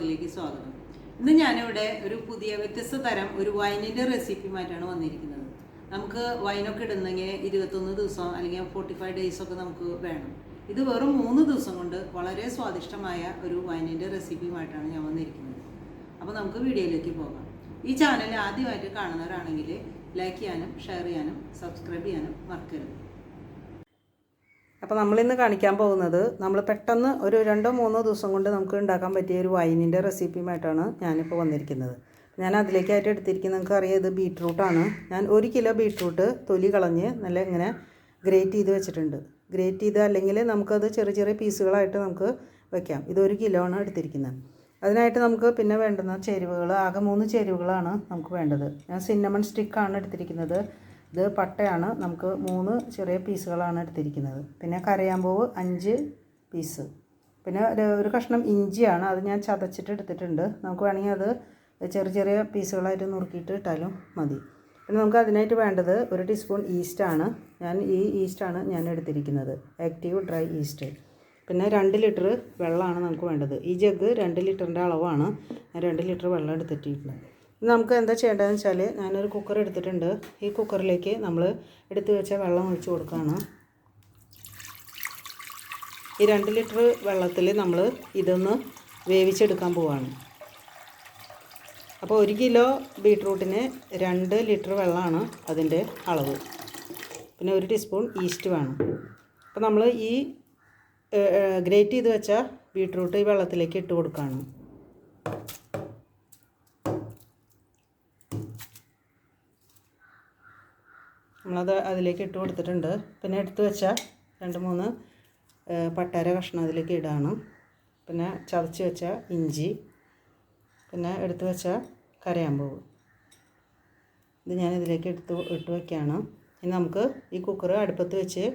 വ്ളോഗിലേക്ക് സ്വാഗതം. ഇന്ന് ഞാനിവിടെ ഒരു പുതിയ വ്യത്യസ്ത തരം ഒരു വൈനിൻ്റെ റെസിപ്പിയുമായിട്ടാണ് വന്നിരിക്കുന്നത്. നമുക്ക് വൈനൊക്കെ ഇടുന്നെങ്കിൽ 21 ദിവസം അല്ലെങ്കിൽ 45 ഡേയ്സ് ഒക്കെ നമുക്ക് വേണം. ഇത് വെറും 3 ദിവസം കൊണ്ട് വളരെ സ്വാദിഷ്ടമായ ഒരു വൈനിൻ്റെ റെസിപ്പിയുമായിട്ടാണ് ഞാൻ വന്നിരിക്കുന്നത്. അപ്പോൾ നമുക്ക് വീഡിയോയിലേക്ക് പോകാം. ഈ ചാനൽ ആദ്യമായിട്ട് കാണുന്നവരാണെങ്കിൽ ലൈക്ക് ചെയ്യാനും ഷെയർ ചെയ്യാനും സബ്സ്ക്രൈബ് ചെയ്യാനും മറക്കരുത്. അപ്പോൾ നമ്മളിന്ന് കാണിക്കാൻ പോകുന്നത് നമ്മൾ പെട്ടെന്ന് ഒരു 2-3 ദിവസം കൊണ്ട് നമുക്ക് ഉണ്ടാക്കാൻ പറ്റിയ ഒരു വൈനിൻ്റെ റെസിപ്പിയുമായിട്ടാണ് ഞാനിപ്പോൾ വന്നിരിക്കുന്നത്. ഞാൻ അതിലേക്കായിട്ട് എടുത്തിരിക്കുന്നത് നിങ്ങൾക്ക് അറിയാം, ഇത് ബീട്രൂട്ടാണ്. ഞാൻ 1 കിലോ ബീട്രൂട്ട് തൊലി കളഞ്ഞ് നല്ല ഇങ്ങനെ ഗ്രേറ്റ് ചെയ്ത് വെച്ചിട്ടുണ്ട്. ഗ്രേറ്റ് ചെയ്ത് അല്ലെങ്കിൽ നമുക്കത് ചെറിയ ചെറിയ പീസുകളായിട്ട് നമുക്ക് വെക്കാം. ഇത് 1 കിലോ ആണ് എടുത്തിരിക്കുന്നത്. അതിനായിട്ട് നമുക്ക് പിന്നെ വേണ്ടുന്ന ചേരുവകൾ ആകെ 3 ചേരുവകളാണ് നമുക്ക് വേണ്ടത്. ഞാൻ സിന്നമൺ സ്റ്റിക്കാണ് എടുത്തിരിക്കുന്നത്. ഇത് പട്ടയാണ്, നമുക്ക് 3 ചെറിയ പീസുകളാണ് എടുത്തിരിക്കുന്നത്. പിന്നെ കരയാമ്പൂവ് 5 പീസ്, പിന്നെ ഒരു കഷ്ണം ഇഞ്ചിയാണ്, അത് ഞാൻ ചതച്ചിട്ട് എടുത്തിട്ടുണ്ട്. നമുക്ക് വേണമെങ്കിൽ അത് ചെറിയ ചെറിയ പീസുകളായിട്ട് നുറുക്കിയിട്ട് ഇട്ടാലും മതി. പിന്നെ നമുക്ക് അതിനായിട്ട് വേണ്ടത് 1 ടീസ്പൂൺ ഈസ്റ്റാണ്. ഈ ഈസ്റ്റാണ് ഞാൻ എടുത്തിരിക്കുന്നത്, ആക്റ്റീവ് ഡ്രൈ ഈസ്റ്റ്. പിന്നെ 2 ലിറ്റർ വെള്ളമാണ് നമുക്ക് വേണ്ടത്. ഈ ജഗ് 2 ലിറ്ററിൻ്റെ അളവാണ്. ഞാൻ 2 ലിറ്റർ വെള്ളം എടുത്തിട്ടുണ്ട്. നമുക്ക് എന്താ ചെയ്യേണ്ടതെന്ന് വെച്ചാൽ, ഞാനൊരു കുക്കർ എടുത്തിട്ടുണ്ട്. ഈ കുക്കറിലേക്ക് നമ്മൾ എടുത്ത് വെച്ച വെള്ളം ഒഴിച്ച് കൊടുക്കുകയാണ്. ഈ 2 ലിറ്റർ വെള്ളത്തിൽ നമ്മൾ ഇതൊന്ന് വേവിച്ചെടുക്കാൻ പോവുകയാണ്. അപ്പോൾ 1 കിലോ ബീട്രൂട്ടിന് 2 ലിറ്റർ വെള്ളമാണ് അതിൻ്റെ അളവ്. പിന്നെ 1 ടീസ്പൂൺ ഈസ്റ്റ് വേണം. അപ്പോൾ നമ്മൾ ഈ ഗ്രേറ്റ് ചെയ്ത് വെച്ച ബീട്രൂട്ട് ഈ വെള്ളത്തിലേക്ക് ഇട്ട് കൊടുക്കുകയാണ്. നമ്മളത് അതിലേക്ക് ഇട്ട് കൊടുത്തിട്ടുണ്ട്. പിന്നെ എടുത്ത് വെച്ച 2-3 പട്ടര കഷ്ണം അതിലേക്ക് ഇടാണ്. പിന്നെ ചതച്ച് വെച്ച ഇഞ്ചി, പിന്നെ എടുത്ത് വെച്ച കരയാമ്പൂവ്, ഇത് ഞാനിതിലേക്ക് ഇട്ട് വയ്ക്കുകയാണ്. ഇനി നമുക്ക് ഈ കുക്കർ അടുപ്പത്ത് വെച്ച്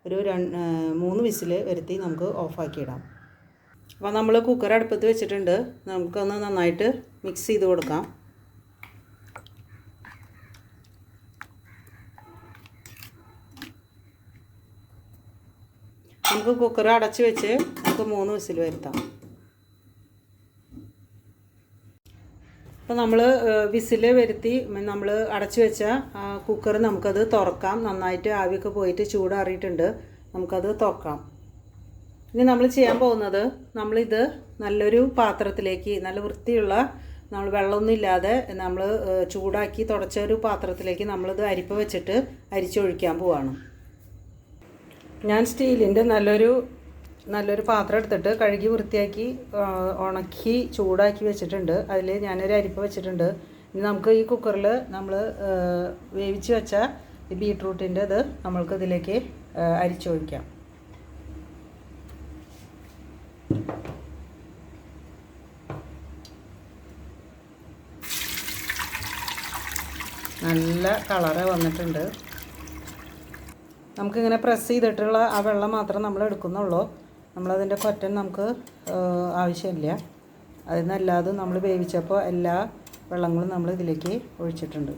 ഒരു 3 വിസിൽ വരുത്തി നമുക്ക് ഓഫാക്കിയിടാം. അപ്പോൾ നമ്മൾ കുക്കർ അടുപ്പത്ത് വെച്ചിട്ടുണ്ട്. നമുക്കൊന്ന് നന്നായിട്ട് മിക്സ് ചെയ്ത് കൊടുക്കാം. നമുക്ക് കുക്കർ അടച്ച് വെച്ച് നമുക്ക് 3 വിസിൽ വരുത്താം. അപ്പോൾ നമ്മൾ വിസിൽ വരുത്തി നമ്മൾ അടച്ച് വെച്ച കുക്കർ നമുക്കത് തുറക്കാം. നന്നായിട്ട് ആവിയൊക്കെ പോയിട്ട് ചൂടാറിയിട്ടുണ്ട്. നമുക്കത് തുറക്കാം. ഇനി നമ്മൾ ചെയ്യാൻ പോകുന്നത്, നമ്മളിത് നല്ലൊരു പാത്രത്തിലേക്ക്, നല്ല വൃത്തിയുള്ള, നമ്മൾ വെള്ളമൊന്നും ഇല്ലാതെ നമ്മൾ ചൂടാക്കി തുടച്ച ഒരു പാത്രത്തിലേക്ക് നമ്മളിത് അരിപ്പ വെച്ചിട്ട് അരിച്ചൊഴിക്കാൻ പോവാണ്. ഞാൻ സ്റ്റീലിൻ്റെ നല്ലൊരു പാത്രം എടുത്തിട്ട് കഴുകി വൃത്തിയാക്കി ഉണക്കി ചൂടാക്കി വെച്ചിട്ടുണ്ട്. അതിൽ ഞാനൊരു അരിപ്പ വെച്ചിട്ടുണ്ട്. ഇനി നമുക്ക് ഈ കുക്കറിൽ നമ്മൾ വേവിച്ച് വെച്ച ഈ ബീട്രൂട്ടിൻ്റെ ഇത് നമ്മൾക്ക് ഇതിലേക്ക് അരിച്ചൊഴിക്കാം. നല്ല കളറ് വന്നിട്ടുണ്ട്. നമുക്കിങ്ങനെ പ്രസ് ചെയ്തിട്ടുള്ള ആ വെള്ളം മാത്രം നമ്മൾ എടുക്കുന്നുള്ളൂ. നമ്മളതിൻ്റെ കൊറ്റൻ നമുക്ക് ആവശ്യമില്ല. അതിനല്ലാതെ നമ്മൾ വേവിച്ചപ്പോൾ എല്ലാ വെള്ളങ്ങളും നമ്മൾ ഇതിലേക്ക് ഒഴിച്ചിട്ടുണ്ട്.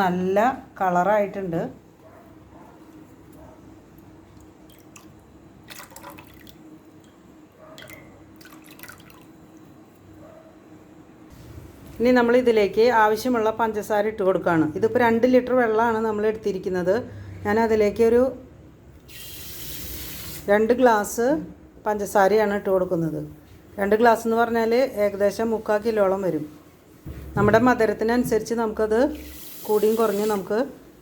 നല്ല കളറായിട്ടുണ്ട്. ഇനി നമ്മൾ ഇതിലേക്ക് ആവശ്യമുള്ള പഞ്ചസാര ഇട്ട് കൊടുക്കുകയാണ്. ഇതിപ്പോൾ 2 ലിറ്റർ വെള്ളമാണ് നമ്മൾ എടുത്തിരിക്കുന്നത്. ഞാൻ അതിലേക്ക് ഒരു 2 ഗ്ലാസ് പഞ്ചസാരയാണ് ഇട്ട് കൊടുക്കുന്നത്. 2 ഗ്ലാസ് എന്ന് പറഞ്ഞാൽ ഏകദേശം 3/4 കിലോളം വരും. നമ്മുടെ മധുരത്തിനനുസരിച്ച് നമുക്കത് കൂടിയും കുറഞ്ഞ് നമുക്ക്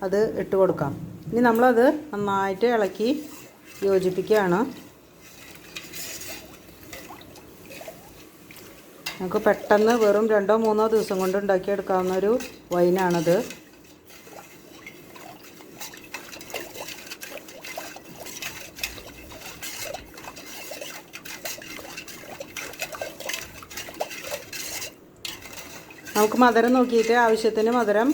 അത് ഇട്ട് കൊടുക്കാം. ഇനി നമ്മളത് നന്നായിട്ട് ഇളക്കി യോജിപ്പിക്കുകയാണ്. നമുക്ക് പെട്ടെന്ന് വെറും 2-3 ദിവസം കൊണ്ട് ഉണ്ടാക്കിയെടുക്കാവുന്ന ഒരു വൈനാണത്. നമുക്ക് മധുരം നോക്കിയിട്ട് ആവശ്യത്തിന് മധുരം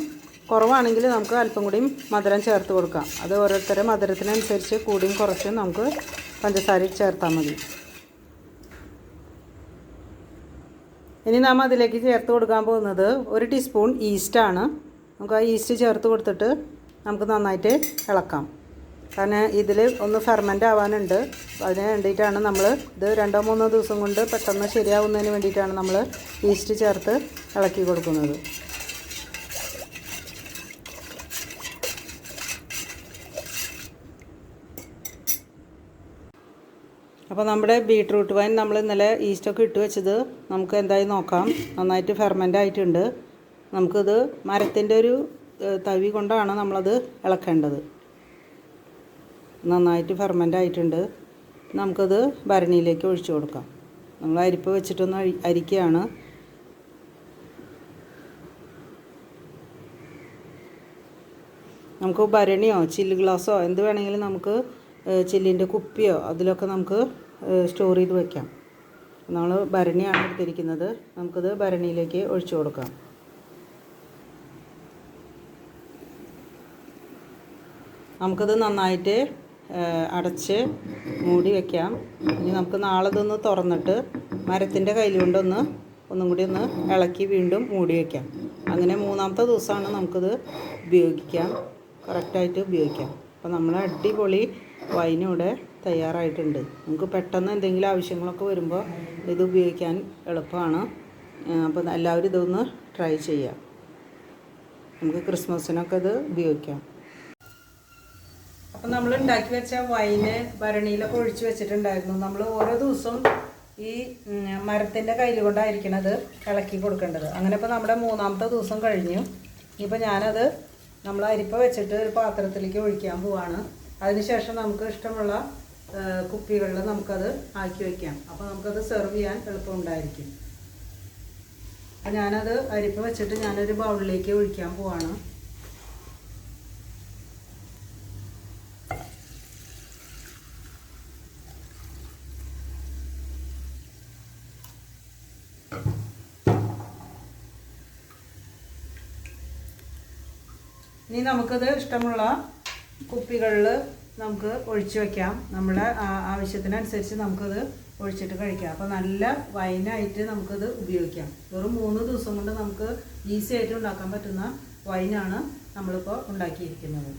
കുറവാണെങ്കിൽ നമുക്ക് അല്പം കൂടിയും മധുരം ചേർത്ത് കൊടുക്കാം. അത് ഓരോരുത്തരുടെ മധുരത്തിനനുസരിച്ച് കൂടിയും കുറച്ചും നമുക്ക് പഞ്ചസാര ചേർത്താൽ മതി. ഇനി നാം അതിലേക്ക് ചേർത്ത് കൊടുക്കാൻ പോകുന്നത് 1 ടീസ്പൂൺ ഈസ്റ്റാണ്. നമുക്ക് ആ ഈസ്റ്റ് ചേർത്ത് കൊടുത്തിട്ട് നമുക്ക് നന്നായിട്ട് ഇളക്കാം. കാരണം ഇതിൽ ഒന്ന് ഫെർമെൻ്റ് ആവാനുണ്ട്. അതിന് വേണ്ടിയിട്ടാണ് നമ്മൾ ഇത് 2-3 ദിവസം കൊണ്ട് പെട്ടെന്ന് ശരിയാവുന്നതിന് വേണ്ടിയിട്ടാണ് നമ്മൾ ഈസ്റ്റ് ചേർത്ത് ഇളക്കി കൊടുക്കുന്നത്. അപ്പോൾ നമ്മുടെ ബീട്രൂട്ട് വൈൻ നമ്മൾ ഇന്നലെ ഈസ്റ്റൊക്കെ ഇട്ട് വെച്ചത് നമുക്ക് എന്തായി നോക്കാം. നന്നായിട്ട് ഫെർമെൻ്റ് ആയിട്ടുണ്ട്. നമുക്കിത് മരത്തിൻ്റെ ഒരു തവി കൊണ്ടാണ് നമ്മളത് ഇളക്കേണ്ടത്. നന്നായിട്ട് ഫെർമെൻ്റ് ആയിട്ടുണ്ട്. നമുക്കത് ഭരണിയിലേക്ക് ഒഴിച്ചു കൊടുക്കാം. നമ്മൾ അരിപ്പ് വെച്ചിട്ടൊന്ന് അരിക്കുകയാണ്. നമുക്ക് ഭരണിയോ ചില്ല് ഗ്ലാസ്സോ എന്ത് വേണമെങ്കിലും നമുക്ക് ചില്ലിൻ്റെ കുപ്പിയോ അതിലൊക്കെ നമുക്ക് സ്റ്റോർ ചെയ്ത് വയ്ക്കാം. നമ്മൾ ഭരണിയാണ് എടുത്തിരിക്കുന്നത്. നമുക്കത് ഭരണിയിലേക്ക് ഒഴിച്ചു കൊടുക്കാം. നമുക്കത് നന്നായിട്ട് അടച്ച് മൂടി വയ്ക്കാം. ഇനി നമുക്ക് നാളെ ഇതൊന്ന് തുറന്നിട്ട് മരത്തിൻ്റെ കയ്യിൽ കൊണ്ടൊന്നും കൂടി ഒന്ന് ഇളക്കി വീണ്ടും മൂടി വയ്ക്കാം. അങ്ങനെ 3-ാമത്തെ ദിവസമാണ് നമുക്കിത് ഉപയോഗിക്കാം, കറക്റ്റായിട്ട് ഉപയോഗിക്കാം. അപ്പോൾ നമ്മൾ അടിപൊളി വൈനിവിടെ തയ്യാറായിട്ടുണ്ട്. നമുക്ക് പെട്ടെന്ന് എന്തെങ്കിലും ആവശ്യങ്ങളൊക്കെ വരുമ്പോൾ ഇത് ഉപയോഗിക്കാൻ എളുപ്പമാണ്. അപ്പോൾ എല്ലാവരും ഇതൊന്ന് ട്രൈ ചെയ്യാം. നമുക്ക് ക്രിസ്മസിനൊക്കെ ഇത് ഉപയോഗിക്കാം. അപ്പം നമ്മൾ ഉണ്ടാക്കി വെച്ച വൈന് ഭരണിയിലൊക്കെ ഒഴിച്ച് വെച്ചിട്ടുണ്ടായിരുന്നു. നമ്മൾ ഓരോ ദിവസവും ഈ മരത്തിൻ്റെ കയ്യിൽ കൊണ്ടായിരിക്കണത് ഇളക്കി കൊടുക്കേണ്ടത്. അങ്ങനെ ഇപ്പോൾ നമ്മുടെ 3-ാമത്തെ ദിവസം കഴിഞ്ഞു. ഇനിയിപ്പോൾ ഞാനത് നമ്മൾ അരിപ്പ വെച്ചിട്ട് ഒരു പാത്രത്തിലേക്ക് ഒഴിക്കാൻ പോവാണ്. അതിനുശേഷം നമുക്ക് ഇഷ്ടമുള്ള കുപ്പികളിൽ നമുക്കത് ആക്കി വയ്ക്കാം. അപ്പോൾ നമുക്കത് സെർവ് ചെയ്യാൻ എളുപ്പമുണ്ടായിരിക്കും. അപ്പോൾ ഞാനത് അരിപ്പ വെച്ചിട്ട് ഞാനൊരു ബൗളിലേക്ക് ഒഴിക്കാൻ പോവാണ്. ഇനി നമുക്കത് ഇഷ്ടമുള്ള കുപ്പികളിൽ നമുക്ക് ഒഴിച്ചു വയ്ക്കാം. നമ്മുടെ ആവശ്യത്തിനനുസരിച്ച് നമുക്കത് ഒഴിച്ചിട്ട് കഴിക്കാം. അപ്പോൾ നല്ല വൈനായിട്ട് നമുക്കത് ഉപയോഗിക്കാം. വെറും 3 ദിവസം കൊണ്ട് നമുക്ക് ഈസി ആയിട്ട് ഉണ്ടാക്കാൻ പറ്റുന്ന വൈനാണ് നമ്മളിപ്പോൾ ഉണ്ടാക്കിയിരിക്കുന്നത്.